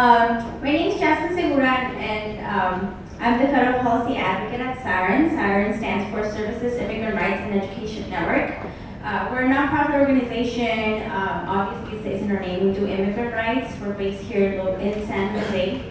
My name is Jazmin Segura, and I'm the Federal Policy Advocate at SIREN. SIREN stands for Services, Immigrant Rights, and Education Network. We're a nonprofit organization. Obviously, it says in our name, we do immigrant rights. We're based here in San Jose.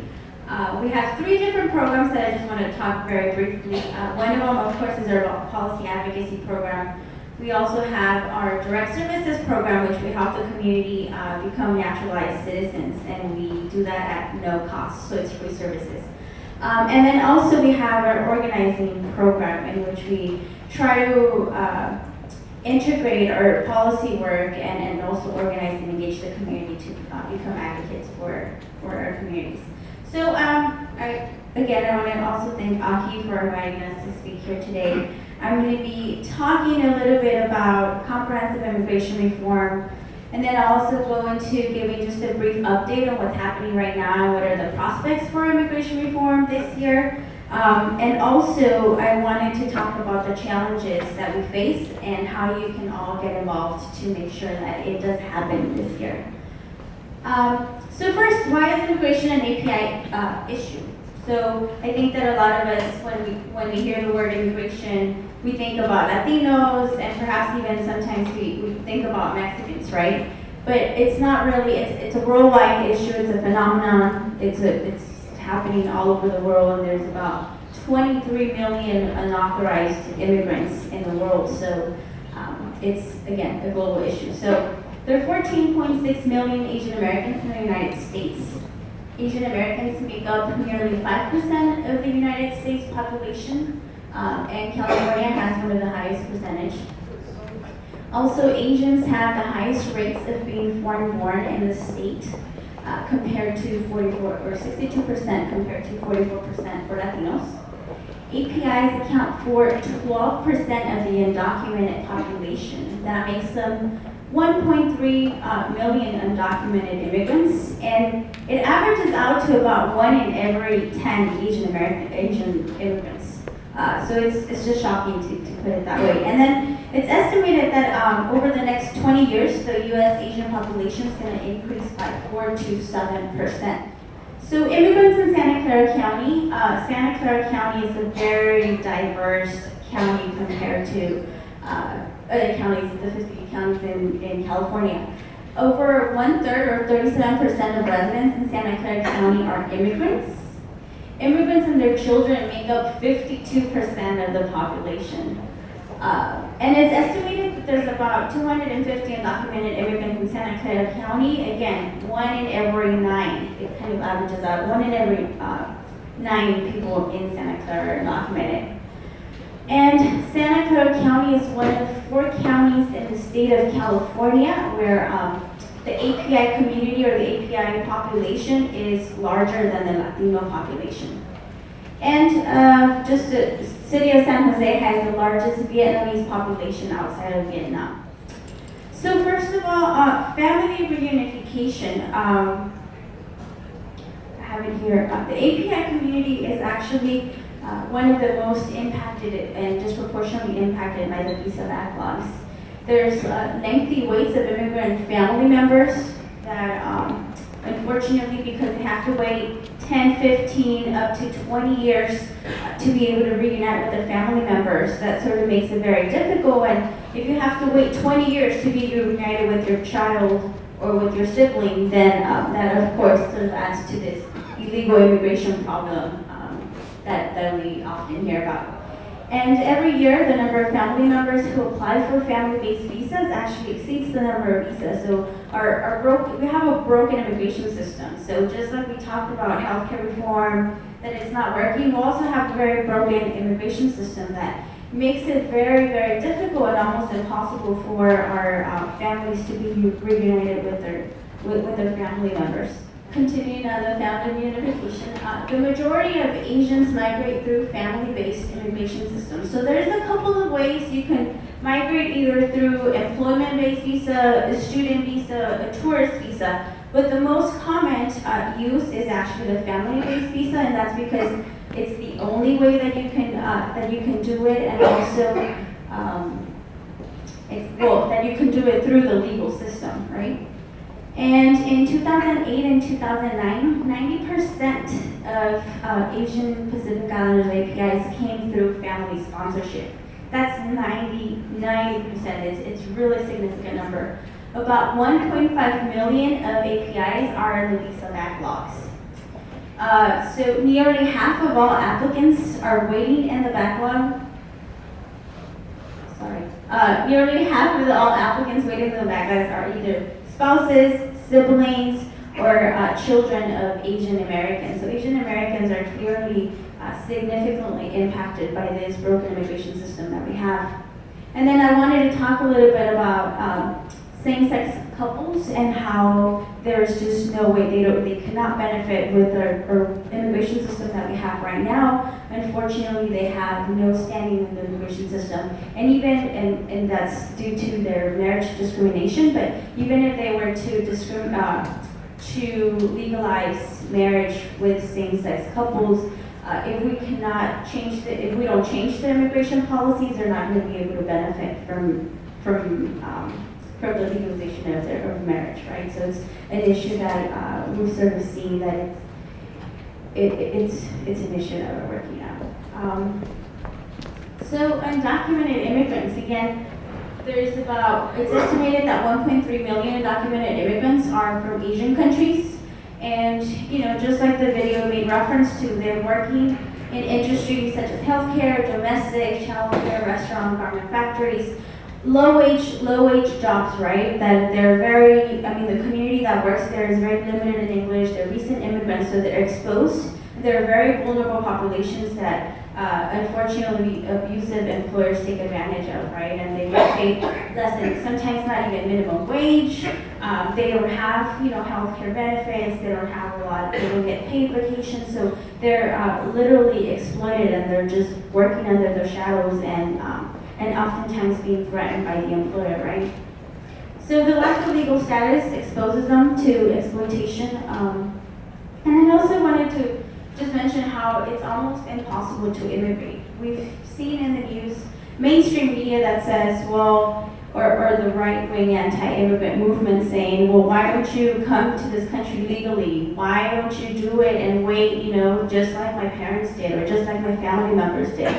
We have 3 different programs that I just want to talk very briefly. One of them, of course, is our policy advocacy program. We also have our direct services program, which we help the community become naturalized citizens, and we do that at no cost, so it's free services. And then also we have our organizing program, in which we try to integrate our policy work and also organize and engage the community to become advocates for our communities. So I want to also thank Aki for inviting us to speak here today. I'm going to be talking a little bit about comprehensive immigration reform, and then I'll also go into giving just a brief update on what's happening right now and what are the prospects for immigration reform this year. And also, I wanted to talk about the challenges that we face and how you can all get involved to make sure that it does happen this year. So first, why is immigration an API issue? So I think that a lot of us, when we hear the word immigration, we think about Latinos, and perhaps even sometimes we think about Mexicans, right? But it's not really. It's a worldwide issue. It's a phenomenon. It's happening all over the world, and there's about 23 million unauthorized immigrants in the world. So it's, again, a global issue. So there are 14.6 million Asian Americans in the United States. Asian Americans make up nearly 5% of the United States population, and California has one of the highest percentage. Also, Asians have the highest rates of being foreign-born in the state, compared to 62% compared to 44% for Latinos. APIs account for 12% of the undocumented population. That makes them 1.3 million undocumented immigrants, and it averages out to about 1 in every 10 Asian immigrants. So it's just shocking to put it that way. And then it's estimated that over the next 20 years, the U.S. Asian population is going to increase by 4 to 7%. So immigrants in Santa Clara County is a very diverse county compared to other counties, the 50 counties in California. Over 1/3 or 37% of residents in Santa Clara County are immigrants. Immigrants and their children make up 52% of the population. And it's estimated that there's about 250 undocumented immigrants in Santa Clara County. Again, 1 in every 9. It kind of averages out. 1 in every 9 people in Santa Clara are undocumented. And Santa Clara County is one of 4 counties in the state of California where the API community or the API population is larger than the Latino population. And just the city of San Jose has the largest Vietnamese population outside of Vietnam. So first of all, family reunification. I have it here. The API community is actually one of the most impacted and disproportionately impacted by the visa backlogs. There's lengthy waits of immigrant family members that unfortunately, because they have to wait 10, 15, up to 20 years to be able to reunite with their family members, that sort of makes it very difficult. And if you have to wait 20 years to be reunited with your child or with your sibling, then that of course sort of adds to this illegal immigration problem that we often hear about. And every year, the number of family members who apply for family-based visas actually exceeds the number of visas. So we have a broken immigration system. So just like we talked about healthcare reform, that it's not working, we also have a very broken immigration system that makes it very, very difficult and almost impossible for our families to be reunited with their family members. Continuing on the family reunification, the majority of Asians migrate through family-based immigration systems. So there's a couple of ways you can migrate, either through employment-based visa, a student visa, a tourist visa. But the most common use is actually the family-based visa, and that's because it's the only way that you can do it, and also that you can do it through the legal system, right? And in 2008 and 2009, 90% of Asian Pacific Islanders APIs came through family sponsorship. That's 90%. It's really significant number. About 1.5 million of APIs are in the visa backlogs. So nearly half of all applicants are waiting in the backlog. Nearly half of all applicants waiting in the backlogs are either spouses, siblings, or children of Asian Americans. So Asian Americans are clearly significantly impacted by this broken immigration system that we have. And then I wanted to talk a little bit about same-sex couples and how there's just no way they cannot benefit with our immigration system that we have right now. Unfortunately, they have no standing in the immigration system, and even and that's due to their marriage discrimination. But even if they were to legalize marriage with same-sex couples, if we don't change the immigration policies, they're not going to be able to benefit from the legalization of their marriage, right? So it's an issue that we've sort of seen that it's an issue that we're working on. So undocumented immigrants, again, it's estimated that 1.3 million undocumented immigrants are from Asian countries. And just like the video made reference to, they're working in industries such as healthcare, domestic, childcare, restaurant, garment factories, low wage jobs, right? That they're the community that works there is very limited in English. They're recent immigrants, so they're exposed. They're very vulnerable populations that unfortunately abusive employers take advantage of, right? And they get paid less than, sometimes not even minimum wage. They don't have, healthcare benefits. They don't get paid vacation. So they're literally exploited, and they're just working under their shadows and oftentimes being threatened by the employer, right? So the lack of legal status exposes them to exploitation. And I also wanted to just mention how it's almost impossible to immigrate. We've seen in the news, mainstream media that says, well, or the right-wing anti-immigrant movement saying, well, why don't you come to this country legally? Why don't you do it and wait, just like my parents did, or just like my family members did?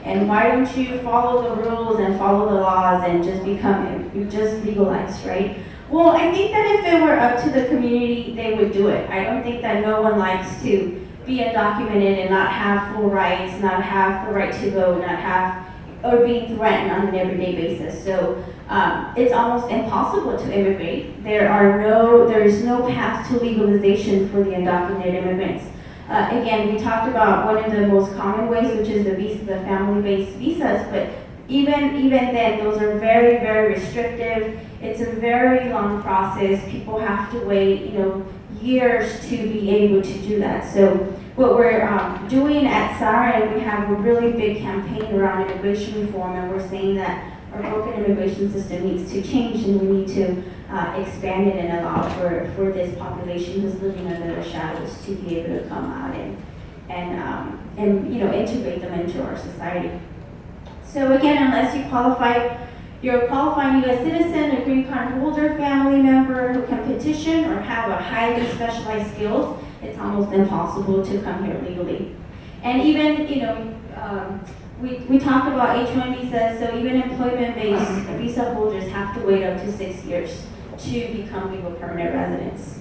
And why don't you follow the rules and follow the laws and just legalize, right? Well, I think that if it were up to the community, they would do it. I don't think that no one likes to be undocumented and not have full rights, not have the right to vote, or being threatened on an everyday basis. So it's almost impossible to immigrate. There is no path to legalization for the undocumented immigrants. Again, we talked about one of the most common ways, which is the family-based visas, but even then, those are very, very restrictive. It's a very long process. People have to wait, years to be able to do that. So what we're doing at SARA, we have a really big campaign around immigration reform, and we're saying that our broken immigration system needs to change, and we need to expand it and allow for this population who's living under the shadows to be able to come out and integrate them into our society. So again, unless you're a qualified U.S. citizen, a green card holder, family member who can petition or have a highly specialized skills, it's almost impossible to come here legally. And even, we talked about H-1 visas, so even employment-based visa holders have to wait up to 6 years to become legal permanent residents.